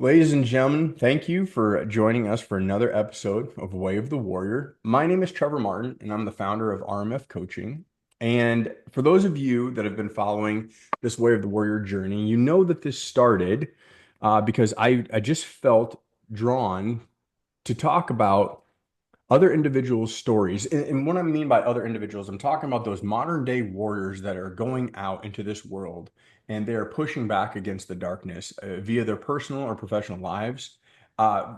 Ladies and gentlemen, thank you for joining us for another episode of Way of the Warrior. My name is Trevor Martin, and I'm the founder of RMF Coaching. And for those of you that have been following this Way of the Warrior journey, you know that this started because I just felt drawn to talk about other individuals' stories. And what I mean by other individuals, I'm talking about those modern day warriors that are going out into this world and they are pushing back against the darkness via their personal or professional lives. Uh,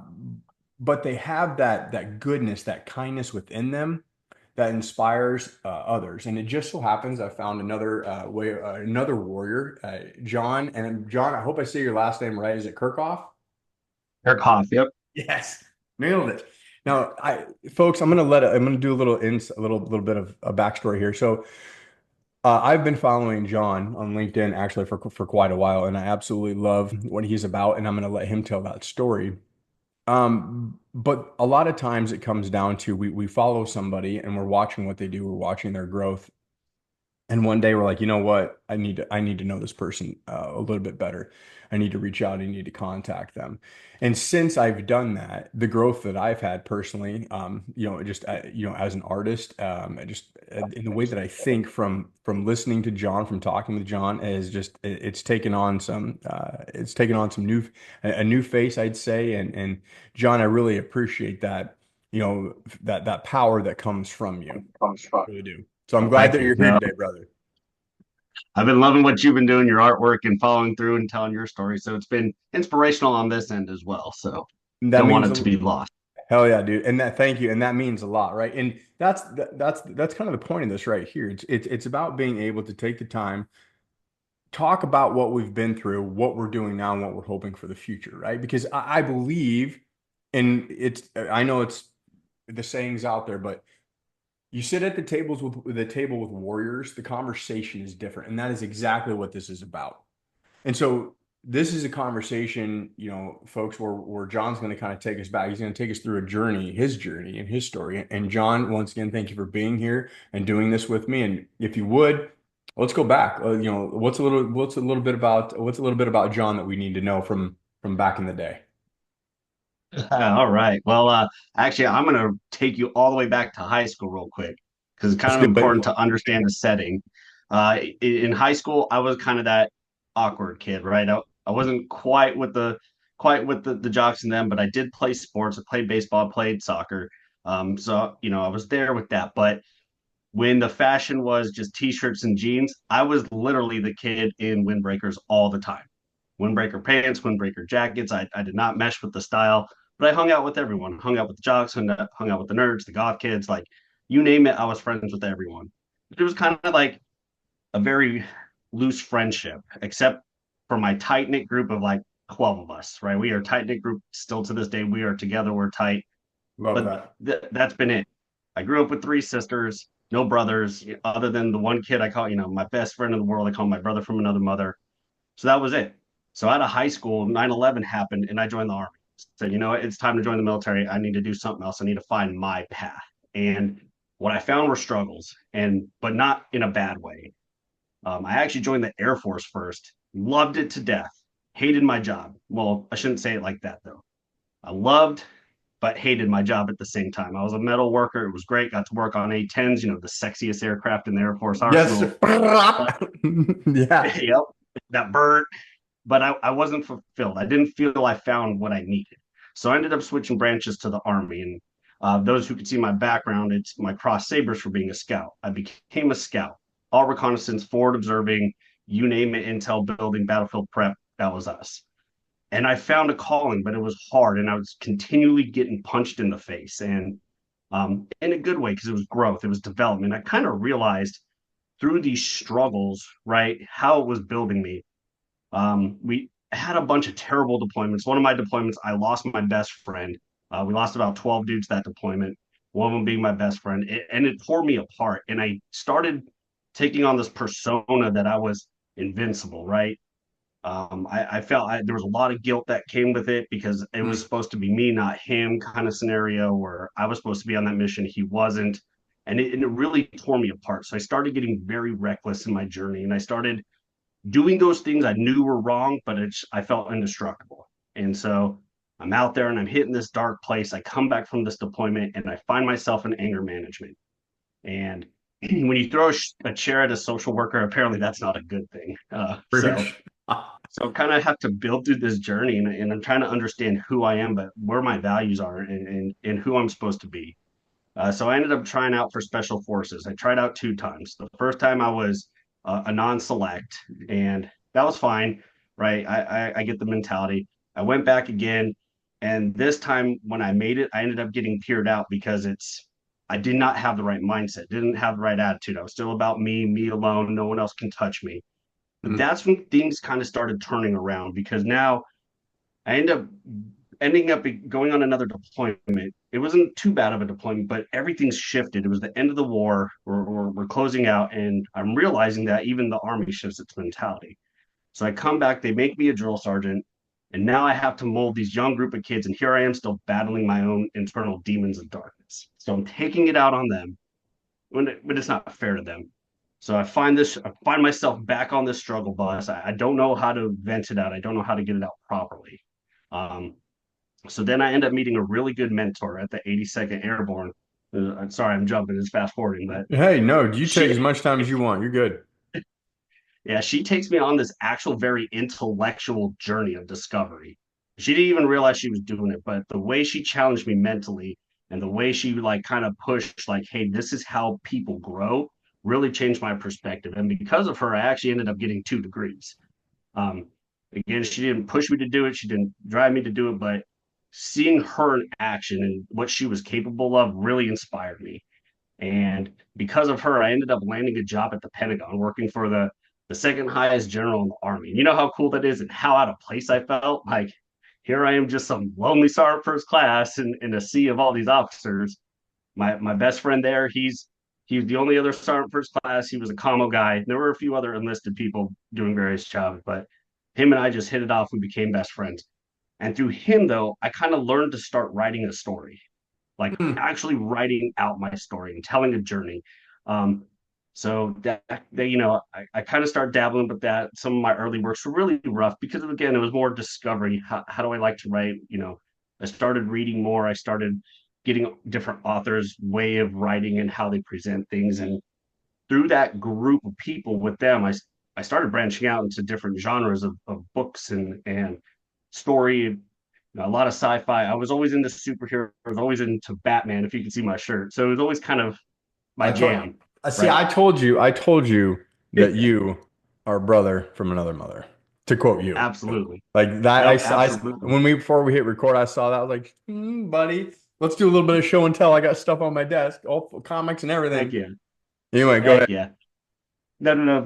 but they have that goodness, that kindness within them that inspires others. And it just so happens I found another warrior, John. And John, I hope I say your last name right. Is it Kirkhoff? Kerkhoff, yep. Yes, nailed it. Now, folks, I'm gonna do a little bit of a backstory here. So, I've been following John on LinkedIn actually for quite a while, and I absolutely love what he's about, and I'm gonna let him tell that story. But a lot of times it comes down to we follow somebody and we're watching what they do, we're watching their growth, and one day we're like, you know what? I need to know this person a little bit better. I need to reach out. I need to contact them. And since I've done that, the growth that I've had personally, as an artist, in the way that I think from listening to John, from talking with John, is just it's taken on some a new face, I'd say. And John, I really appreciate that. That power that comes from you. Really do. So I'm Well, glad thank that you. you're here No, today, brother. I've been loving what you've been doing, your artwork and following through and telling your story. So it's been inspirational on this end as well. So That don't want means it to be lost. hell yeah, dude. And that thank you. And that means a lot, right? And that's kind of the point of this right here. It's about being able to take the time, talk about what we've been through, what we're doing now, and what we're hoping for the future, right? Because I believe, and I know it's the sayings out there, but you sit at the table with warriors, the conversation is different. And that is exactly what this is about. And so this is a conversation, folks, where John's going to kind of take us back. He's going to take us through his journey and his story. And John, once again, thank you for being here and doing this with me. And if you would, let's go back. What's a little bit about John that we need to know from back in the day? All right. Well, actually, I'm going to take you all the way back to high school real quick because it's Let's kind do of it. important to understand the setting. In high school, I was kind of that awkward kid, right? I wasn't quite with the jocks and them, but I did play sports. I played baseball, played soccer. So I was there with that. But when the fashion was just t-shirts and jeans, I was literally the kid in windbreakers all the time. Windbreaker pants, windbreaker jackets. I did not mesh with the style, but I hung out with everyone, hung out with the jocks, hung out with the nerds, the goth kids, like you name it, I was friends with everyone. It was kind of like a very loose friendship, except for my tight knit group of like 12 of us, right? We are a tight knit group still to this day. We are together, we're tight, Love but that. that's been it. I grew up with three sisters, no brothers, other than the one kid I call, my best friend in the world. I call my brother from another mother. So that was it. So out of high school, 9/11 happened and I joined the army. Said, it's time to join the military. I need to do something else. I need to find my path. And what I found were struggles, but not in a bad way. I actually joined the Air Force first, loved it to death, hated my job. Well, I shouldn't say it like that though. I loved but hated my job at the same time. I was a metal worker. It was great. Got to work on A-10s, the sexiest aircraft in the Air Force Yes. arsenal. But Yeah. yep, that burnt. But I wasn't fulfilled. I didn't feel I found what I needed. So I ended up switching branches to the Army. And those who could see my background, it's my cross sabers for being a scout. I became a scout, all reconnaissance, forward observing, you name it, intel building, battlefield prep. That was us. And I found a calling, but it was hard, and I was continually getting punched in the face, and in a good way because it was growth, it was development. I kind of realized through these struggles, right, how it was building me. We had a bunch of terrible deployments. One of my deployments, I lost my best friend. We lost about 12 dudes that deployment. One of them being my best friend, and it tore me apart. And I started taking on this persona that I was invincible, right? I felt there was a lot of guilt that came with it because it was supposed to be me, not him, kind of scenario where I was supposed to be on that mission, he wasn't, and it really tore me apart. So I started getting very reckless in my journey, and I started doing those things I knew were wrong, but I felt indestructible. And so I'm out there and I'm hitting this dark place. I come back from this deployment and I find myself in anger management. And when you throw a chair at a social worker, apparently that's not a good thing. Preach. So kind of have to build through this journey, and I'm trying to understand who I am, but where my values are, and who I'm supposed to be. So I ended up trying out for special forces. I tried out 2 times. The first time I was a non-select, and that was fine, right? I get the mentality. I went back again, and this time when I made it, I ended up getting peered out because I did not have the right mindset, didn't have the right attitude. I was still about me, me alone. No one else can touch me. But Mm. that's when things kind of started turning around because now I end up ending up going on another deployment. It wasn't too bad of a deployment, but everything's shifted. It was the end of the war. We're closing out, and I'm realizing that even the Army shifts its mentality. So I come back, they make me a drill sergeant, and now I have to mold these young group of kids, and here I am still battling my own internal demons of darkness. So I'm taking it out on them when it's not fair to them. So I find myself back on this struggle bus. I don't know how to vent it out. I don't know how to get it out properly. Um, so then I end up meeting a really good mentor at the 82nd Airborne. I'm sorry, I'm jumping. It's fast forwarding, but Hey, no, you take as she, much time as you want. You're good. yeah, she takes me on this actual very intellectual journey of discovery. She didn't even realize she was doing it, but the way she challenged me mentally and the way she like kind of pushed, like, hey, this is how people grow, really changed my perspective. And because of her, I actually ended up getting 2 degrees. Um, Again, she didn't push me to do it, she didn't drive me to do it, but seeing her in action and what she was capable of really inspired me. And because of her, I ended up landing a job at the Pentagon, working for the second highest general in the Army. You know how cool that is and how out of place I felt? Like, here I am, just some lonely sergeant first class in a sea of all these officers. My best friend there, he's the only other sergeant first class. He was a commo guy. There were a few other enlisted people doing various jobs, but him and I just hit it off. We became best friends. And through him, though, I kind of learned to start writing a story, like Mm. actually writing out my story and telling a journey. Um, so I kind of started dabbling with that. Some of my early works were really rough because again, it was more discovery. How do I like to write? I started reading more. I started getting different authors' way of writing and how they present things. And through that group of people with them, I started branching out into different genres of books and story, a lot of sci-fi. I was always into superheroes, I was always into Batman, if you can see my shirt. So it was always kind of my I told, jam, see, right? I told you that you are brother from another mother, to quote you. Absolutely. Like that, No, absolutely. when we, before we hit record, I saw that. I was like, buddy, let's do a little bit of show and tell. I got stuff on my desk, all comics and Heck everything. yeah. Anyway, go Heck ahead. yeah. No, no, no.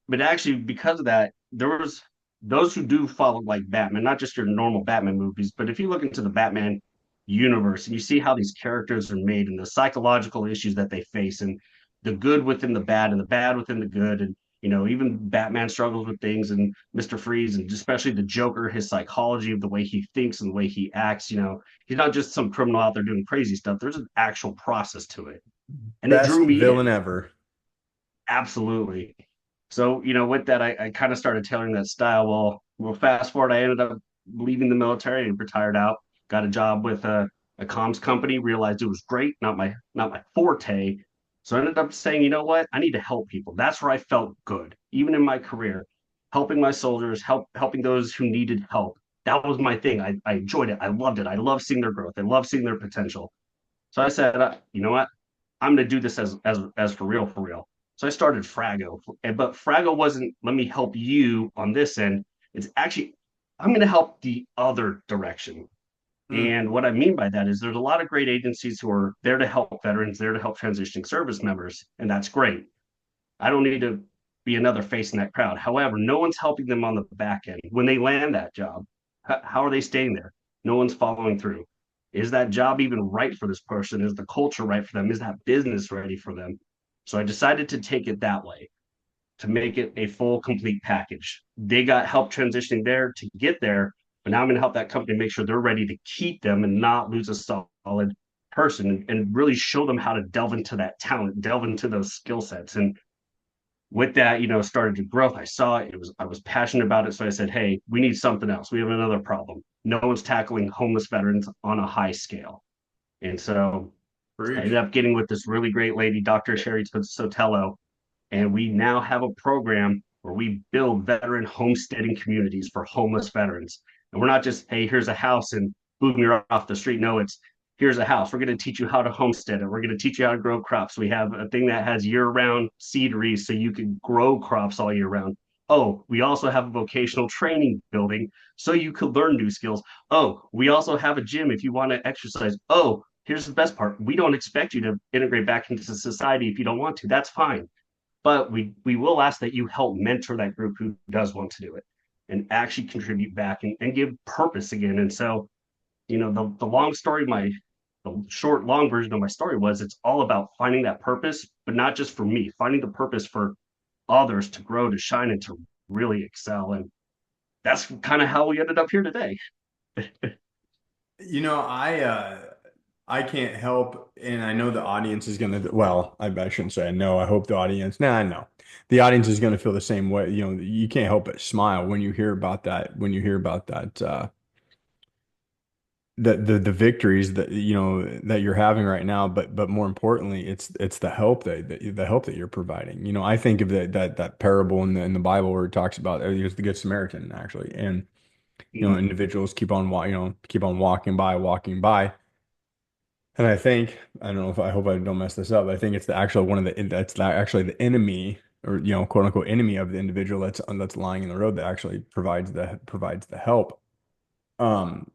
But actually, because of that, there was those who do follow like Batman, not just your normal Batman movies, but if you look into the Batman universe and you see how these characters are made and the psychological issues that they face and the good within the bad and the bad within the good and even Batman struggles with things and Mr. Freeze and especially the Joker, his psychology of the way he thinks and the way he acts, he's not just some criminal out there doing crazy stuff. There's an actual process to it. And it Best drew me villain in. ever. Absolutely. So, with that, I kind of started tailoring that style. Well, fast forward, I ended up leaving the military and retired out, got a job with a comms company, realized it was great, not my forte. So I ended up saying, you know what? I need to help people. That's where I felt good, even in my career, helping my soldiers, helping those who needed help. That was my thing. I enjoyed it. I loved it. I love seeing their growth. I love seeing their potential. So I said, you know what? I'm going to do this as for real, for real. So I started Frago, but Frago wasn't let me help you on this end. It's actually I'm going to help the other direction. Mm. And what I mean by that is there's a lot of great agencies who are there to help veterans, there to help transitioning service members, and that's great. I don't need to be another face in that crowd. However, no one's helping them on the back end when they land that job. How are they staying there? No one's following through. Is that job even right for this person? Is the culture right for them? Is that business ready for them? So I decided to take it that way, to make it a full, complete package. They got help transitioning there to get there, but now I'm going to help that company make sure they're ready to keep them and not lose a solid person and really show them how to delve into that talent, delve into those skill sets. And with that, started to grow. I saw it. I was passionate about it. So I said, hey, we need something else. We have another problem. no one's tackling homeless veterans on a high scale. And so I ended Preach. up getting with this really great lady, Dr. Sherry Sotelo, and we now have a program where we build veteran homesteading communities for homeless veterans. And we're not just, hey, here's a house and boom, you're off the street. No, it's here's a house. We're going to teach you how to homestead it. We're going to teach you how to grow crops. We have a thing that has year round seedery so you can grow crops all year round. Oh, we also have a vocational training building so you could learn new skills. Oh, we also have a gym if you want to exercise. Oh, here's the best part. We don't expect you to integrate back into society if you don't want to. That's fine, but we will ask that you help mentor that group who does want to do it and actually contribute back and give purpose again. And so, the long story, the short long version of my story was it's all about finding that purpose, but not just for me, finding the purpose for others to grow, to shine, and to really excel. And that's kind of how we ended up here today. You know, I can't help, and I know the audience is gonna, well, I shouldn't say I know, I hope the audience, nah, I know. The audience is gonna feel the same way. You know, you can't help but smile when you hear about that, when you hear about that the victories that that you're having right now, but more importantly, it's the help the help that you're providing. You know, I think of that parable in the Bible where it talks about it's the Good Samaritan actually, and individuals keep on keep on walking by. And I don't know if I hope I don't mess this up. I think it's the actual one of the that's actually the enemy, or quote unquote enemy of the individual that's lying in the road, that actually provides the help. Um,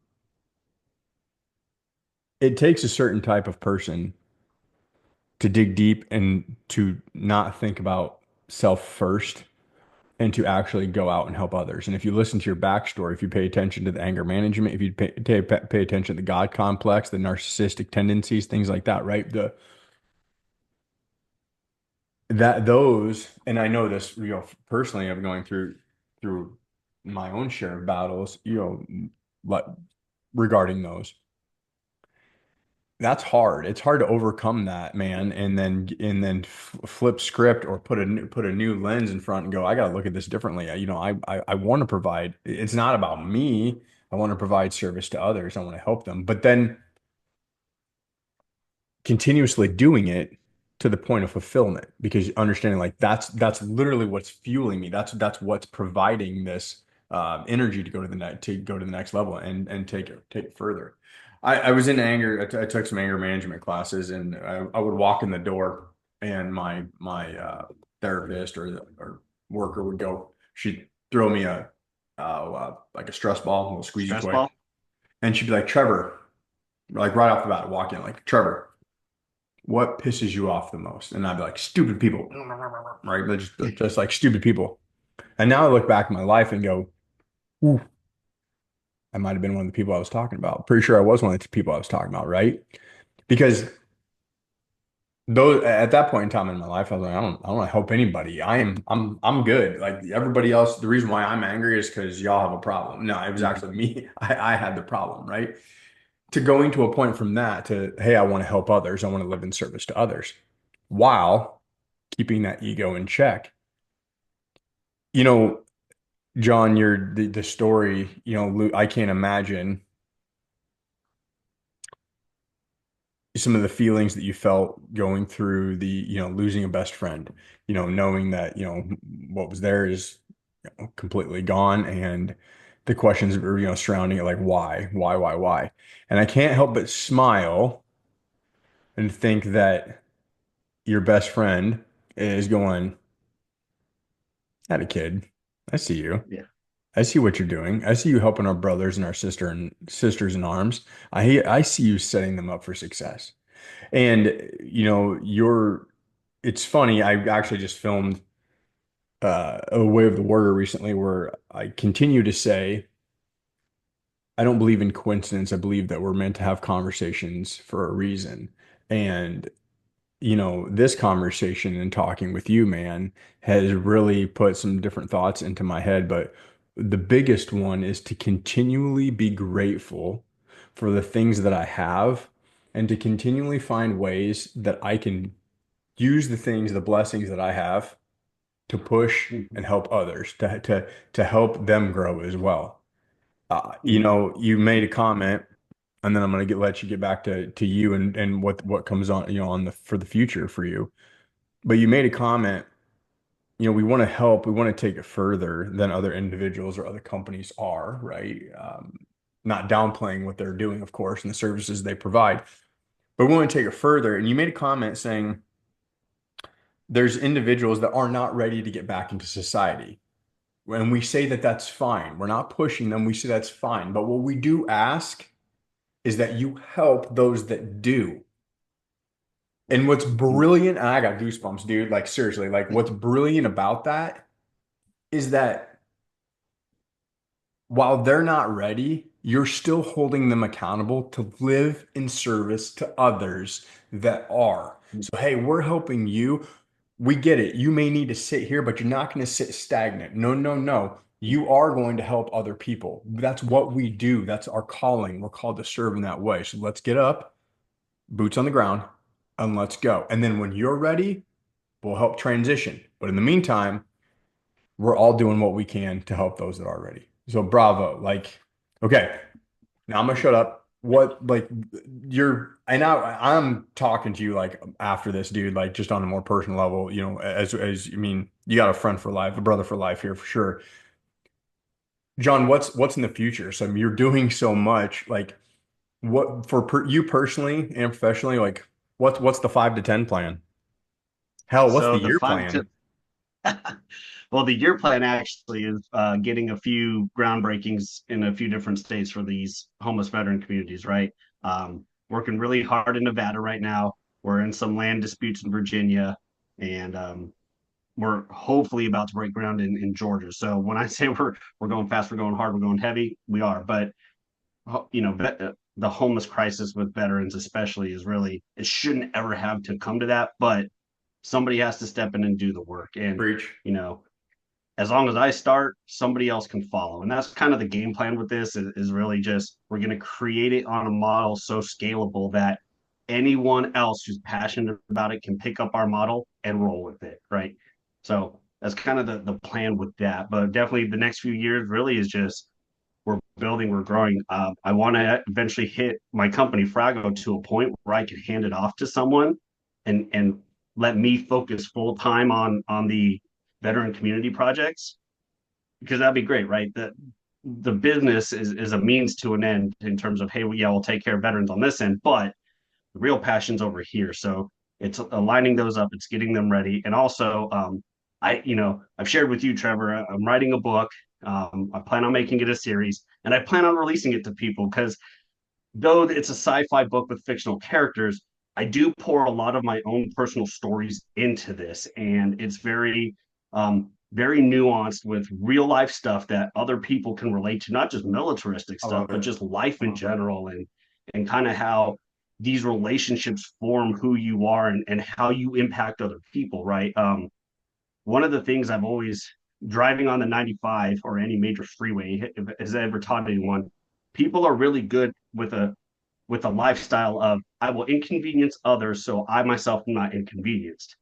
it takes a certain type of person to dig deep and to not think about self first, and to actually go out and help others. And if you listen to your backstory, if you pay attention to the anger management, if you pay attention to the God complex, the narcissistic tendencies, things like that, right? The that those, and I know this, personally, I'm going through my own share of battles, like regarding those. That's hard. It's hard to overcome that, man, and then flip script, or put a new lens in front and go, I got to look at this differently. I want to provide. It's not about me. I want to provide service to others. I want to help them. But then continuously doing it to the point of fulfillment, because understanding like that's literally what's fueling me. That's what's providing this energy to go to the next level, and take it further. I was in anger. I took some anger management classes, and I would walk in the door, and my therapist or worker would go. She'd throw me like a stress ball, a little squeezy Stress toy, ball. and she'd be like, Trevor, like right off the bat, walk in like, Trevor, what pisses you off the most? And I'd be like, stupid people, right? They're just like stupid people. And now I look back in my life and go, ooh, I might have been one of the people I was talking about. Pretty sure I was one of the people I was talking about, right? Because those at that point in time in my life, I was like, I don't want to help anybody. I'm good. Like everybody else, the reason why I'm angry is because y'all have a problem. No, it was Mhm. actually me. I had the problem, right? To going to a point from that to, hey, I want to help others. I want to live in service to others, while keeping that ego in check. You know, John, the story, I can't imagine some of the feelings that you felt going through losing a best friend, knowing that, what was there is completely gone, and the questions were, surrounding it, like, why? And I can't help but smile and think that your best friend is going, "Had a kid. I see you. Yeah. I see what you're doing. I see you helping our brothers and our sisters in arms. I see you setting them up for success." And it's funny. I actually just filmed a Way of the Warrior recently, where I continue to say I don't believe in coincidence. I believe that we're meant to have conversations for a reason. And this conversation and talking with you, man, has really put some different thoughts into my head. But the biggest one is to continually be grateful for the things that I have, and to continually find ways that I can use the blessings that I have, to push Mhm. and help others, to help them grow as well. Mhm. You made a comment, and then I'm gonna let you get back to you and what comes on, on the for the future for you. But you made a comment, we want to help, we want to take it further than other individuals or other companies are, right? Not downplaying what they're doing, of course, and the services they provide, but we want to take it further. And you made a comment saying there's individuals that are not ready to get back into society. And we say that that's fine. We're not pushing them. We say that's fine. But what we do ask is that you help those that do. And what's brilliant, and I got goosebumps, dude. Like, seriously, like, what's brilliant about that is that while they're not ready, you're still holding them accountable to live in service to others that are. So, hey, we're helping you. We get it. You may need to sit here, but you're not going to sit stagnant. No, no, no. You are going to help other people. That's what we do. That's our calling. We're called to serve in that way. So let's get up, boots on the ground, and let's go. And then when you're ready, we'll help transition. But in the meantime, we're all doing what we can to help those that are ready. So bravo. Like, okay, now I'm gonna shut up. What like I'm talking to you like after this, dude, like just on a more personal level, as I mean, you got a friend for life, a brother for life here for sure. John, what's in the future? So I mean, you're doing so much. Like, what for you personally and professionally, like what's the 5 to 10 plan? Hell, what's the So the year five to plan? well, the year plan actually is getting a few groundbreakings in a few different states for these homeless veteran communities, right? Working really hard in Nevada right now. We're in some land disputes in Virginia, and we're hopefully about to break ground in Georgia. So when I say we're going fast, we're going hard, we're going heavy, we are. But the homeless crisis with veterans, especially, is really it shouldn't ever have to come to that, but somebody has to step in and do the work. And Preach. you know, as long as I start, somebody else can follow. And that's kind of the game plan with this is really just we're going to create it on a model so scalable that anyone else who's passionate about it can pick up our model and roll with it, right? So that's kind of the plan with that. But definitely the next few years really is just we're building, we're growing. I want to eventually hit my company Frago to a point where I can hand it off to someone and let me focus full time on the veteran community projects because that'd be great, right? The business is a means to an end in terms of hey, well, yeah, we'll take care of veterans on this end, but the real passion's over here. So it's aligning those up, it's getting them ready, and also I've shared with you, Trevor, I'm writing a book. I plan on making it a series, and I plan on releasing it to people because though it's a sci-fi book with fictional characters, I do pour a lot of my own personal stories into this, and it's very nuanced with real life stuff that other people can relate to, not just militaristic I stuff, love but it. just life in general, and kind of how these relationships form who you are and how you impact other people, right? One of the things I've always driving on the 95 or any major freeway has ever taught anyone, people are really good with a lifestyle of I will inconvenience others so I myself am not inconvenienced.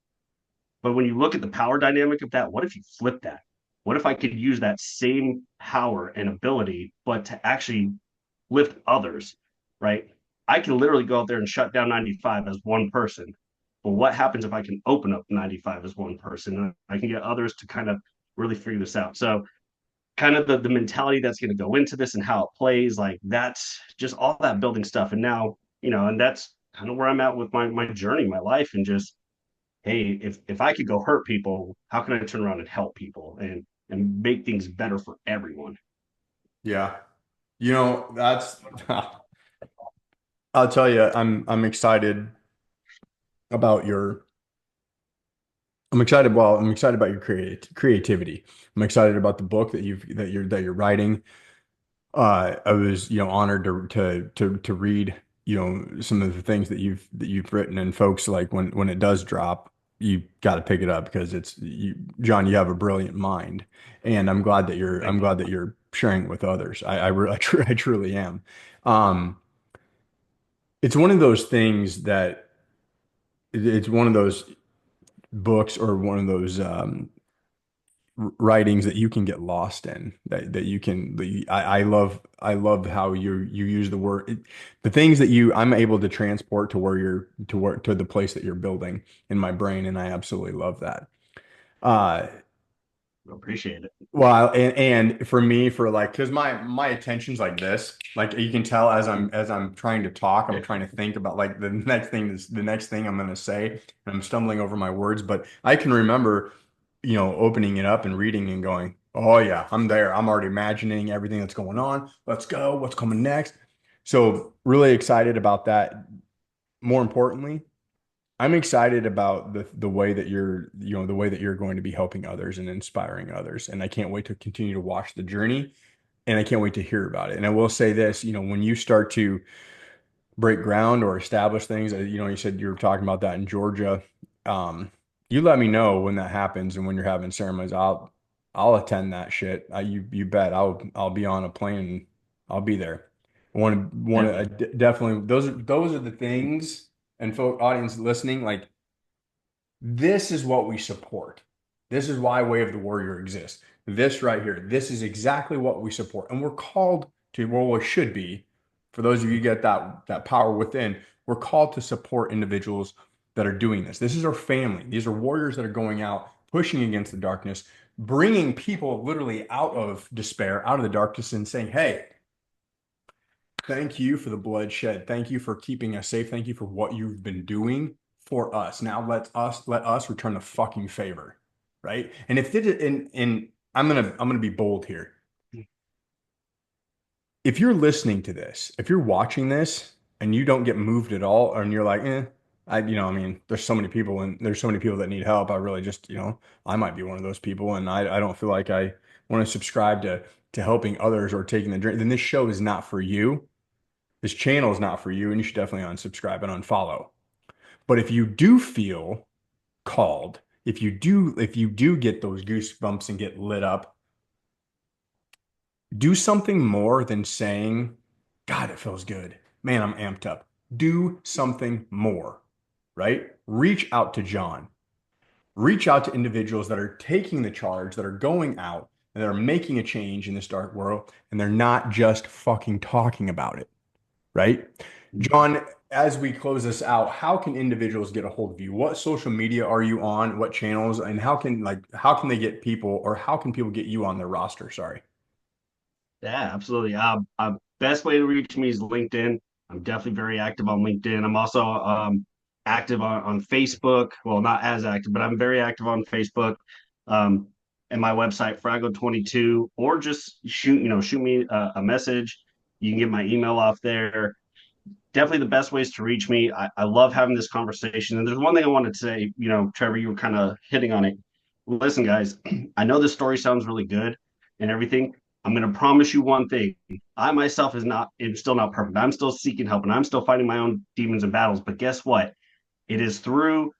But when you look at the power dynamic of that, what if you flip that? What if I could use that same power and ability, but to actually lift others, right? I can literally go out there and shut down 95 as one person. But what happens if I can open up 95 as one person? And I can get others to kind of really figure this out. So kind of the mentality that's going to go into this and how it plays, like that's just all that building stuff. And now, and that's kind of where I'm at with my journey, my life, and just hey, if I could go hurt people, how can I turn around and help people and make things better for everyone? Yeah. That's I'll tell you, I'm excited about your I'm excited about your creativity. I'm excited about the book that you're writing. I was, honored to read, some of the things that you've written, and folks, like when it does drop, you got to pick it up because John, you have a brilliant mind, and I'm Thank you. glad that you're sharing it with others. I truly am. Um, it's one of those things that it's one of those books or one of those writings that you can get lost in, that you can I love how you use the word the things that you I'm able to transport to where you're to the place that you're building in my brain, and I absolutely love that. Uh Appreciate it. well, and for me, for like, because my attention's like this, like you can tell as I'm trying to talk, I'm trying to think about like the next thing I'm gonna say, and I'm stumbling over my words. But I can remember, opening it up and reading and going, "Oh yeah, I'm there. I'm already imagining everything that's going on. Let's go. What's coming next?" So really excited about that. More importantly, I'm excited about the way that the way that you're going to be helping others and inspiring others. And I can't wait to continue to watch the journey, and I can't wait to hear about it. And I will say this, when you start to break ground or establish things, you said you were talking about that in Georgia. Um, you let me know when that happens and when you're having ceremonies. I'll attend that shit. You bet. I'll be on a plane and I'll be there. Definitely. Definitely those are the things, and folk audience listening, like this is what we support. This is why Way of the Warrior exists. This right here, this is exactly what we support. And we're called to, well, we should be, for those of you who get that power within, we're called to support individuals that are doing this. This is our family. These are warriors that are going out, pushing against the darkness, bringing people literally out of despair, out of the darkness, and saying, hey, thank you for the bloodshed. Thank you for keeping us safe. Thank you for what you've been doing for us. Now let us return the fucking favor, right? And if it and I'm gonna be bold here. If you're listening to this, if you're watching this and you don't get moved at all, and you're like, I mean, there's so many people and there's so many people that need help. I really just, I might be one of those people, and I don't feel like I want to subscribe to helping others or taking the drink. Then this show is not for you. This channel is not for you, and you should definitely unsubscribe and unfollow. But if you do feel called, if you do get those goosebumps and get lit up, do something more than saying, God, it feels good. Man, I'm amped up. Do something more, right? Reach out to John. Reach out to individuals that are taking the charge, that are going out and that are making a change in this dark world, and they're not just fucking talking about it, right? John, as we close this out, how can individuals get a hold of you? What social media are you on? What channels? And how can they get people, or how can people get you on their roster? Sorry. Yeah, absolutely. Best way to reach me is LinkedIn. I'm definitely very active on LinkedIn. I'm also active on Facebook. Well, not as active, but I'm very active on Facebook. Um, and my website, Frago22, or just shoot me a message. You can get my email off there. Definitely the best ways to reach me. I love having this conversation. And there's one thing I wanted to say, Trevor, you were kind of hitting on it. Listen, guys, I know this story sounds really good and everything. I'm going to promise you one thing. I myself am still not perfect. I'm still seeking help and I'm still fighting my own demons and battles. But guess what? It is through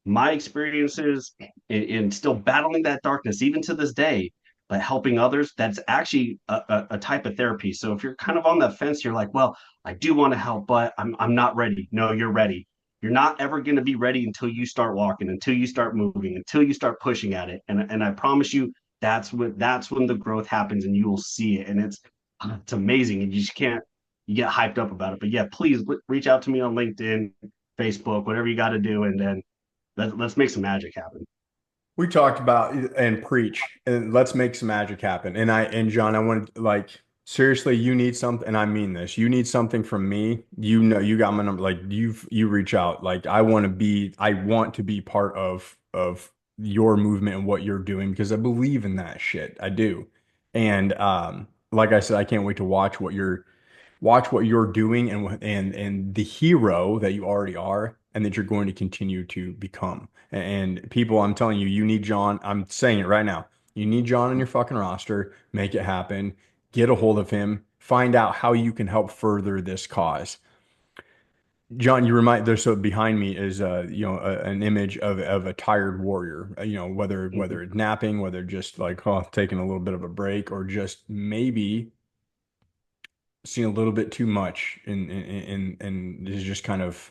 my experiences in still battling that darkness, even to this day, but helping others, that's actually a type of therapy. So if you're kind of on the fence, you're like, well, I do want to help, but I'm not ready. No, you're ready. You're not ever going to be ready until you start walking, until you start moving, until you start pushing at it. And I promise you, that's when the growth happens, and you will see it. And it's amazing, and you just can't you get hyped up about it. But yeah, please reach out to me on LinkedIn, Facebook, whatever you got to do, and then let's make some magic happen. We talked about and preach, and let's make some magic happen. And John, I want to like seriously, you need something, and I mean this. You need something from me. You got my number. Like you reach out. Like I want to be part of your movement and what you're doing because I believe in that shit. I do. And like I said, I can't wait to watch what you're doing and the hero that you already are and that you're going to continue to become. And people, I'm telling you, you need John. I'm saying it right now. You need John on your fucking roster. Make it happen. Get a hold of him. Find out how you can help further this cause. John, you remind there's so behind me is an image of a tired warrior. Whether Mhm. it's napping, whether just like taking a little bit of a break, or just maybe seen a little bit too much and is just kind of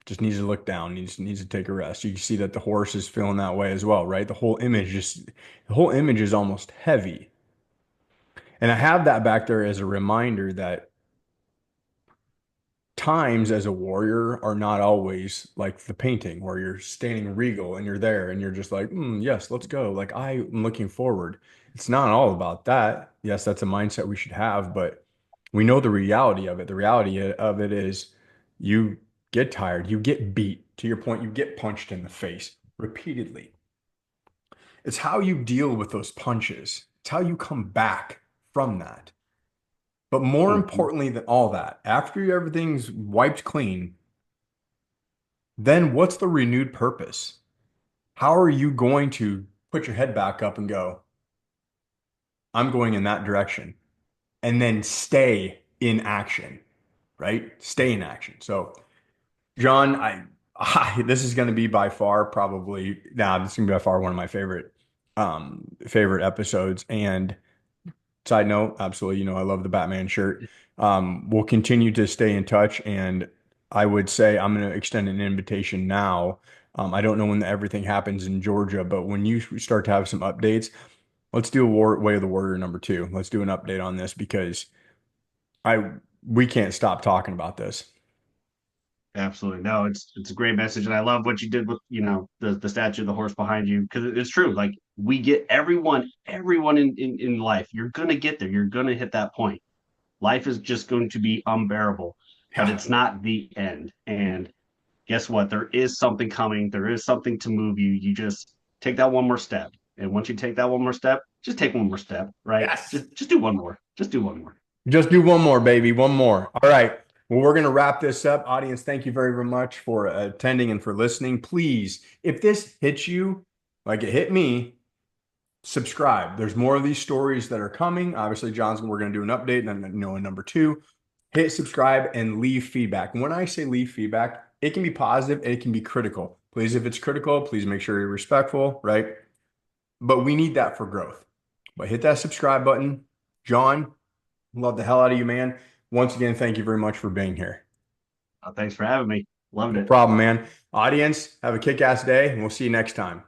just needs to look down, needs to take a rest. You can see that the horse is feeling that way as well, right? The whole image is almost heavy. And I have that back there as a reminder that times as a warrior are not always like the painting where you're standing regal and you're there and you're just like, yes, let's go. Like I'm looking forward. It's not all about that. Yes, that's a mindset we should have, but we know the reality of it. The reality of it is you get tired, you get beat. To your point, you get punched in the face repeatedly. It's how you deal with those punches. It's how you come back from that. But more Mhm. importantly than all that, after everything's wiped clean, then what's the renewed purpose? How are you going to put your head back up and go, I'm going in that direction, and then stay in action, right? Stay in action. So, John, this is going to be by far probably, this is going to be by far one of my favorite episodes. And side note, absolutely, I love the Batman shirt. We'll continue to stay in touch, and I would say I'm going to extend an invitation now. I don't know when everything happens in Georgia, but when you start to have some updates, let's do a Way of the Warrior #2. Let's do an update on this because I we can't stop talking about this. Absolutely. No, it's a great message. And I love what you did with, the statue of the horse behind you. Because it's true. Like we get everyone in life, you're gonna get there. You're gonna hit that point. Life is just going to be unbearable, but Yeah. it's not the end. And guess what? There is something coming. There is something to move you. You just take that one more step. And once you take that one more step, just take one more step, right? Yes. Just do one more. Just do one more. Just do one more, baby. One more. All right. Well, we're going to wrap this up. Audience, thank you very, very much for attending and for listening. Please, if this hits you like it hit me, subscribe. There's more of these stories that are coming. Obviously, Johnson, we're going to do an update and then, a #2. Hit subscribe and leave feedback. And when I say leave feedback, it can be positive, it can be critical. Please, if it's critical, please make sure you're respectful, right? But we need that for growth. But hit that subscribe button. John, love the hell out of you, man. Once again, thank you very much for being here. Thanks for having me. Loved No it. problem, man. Audience, have a kick-ass day, and we'll see you next time.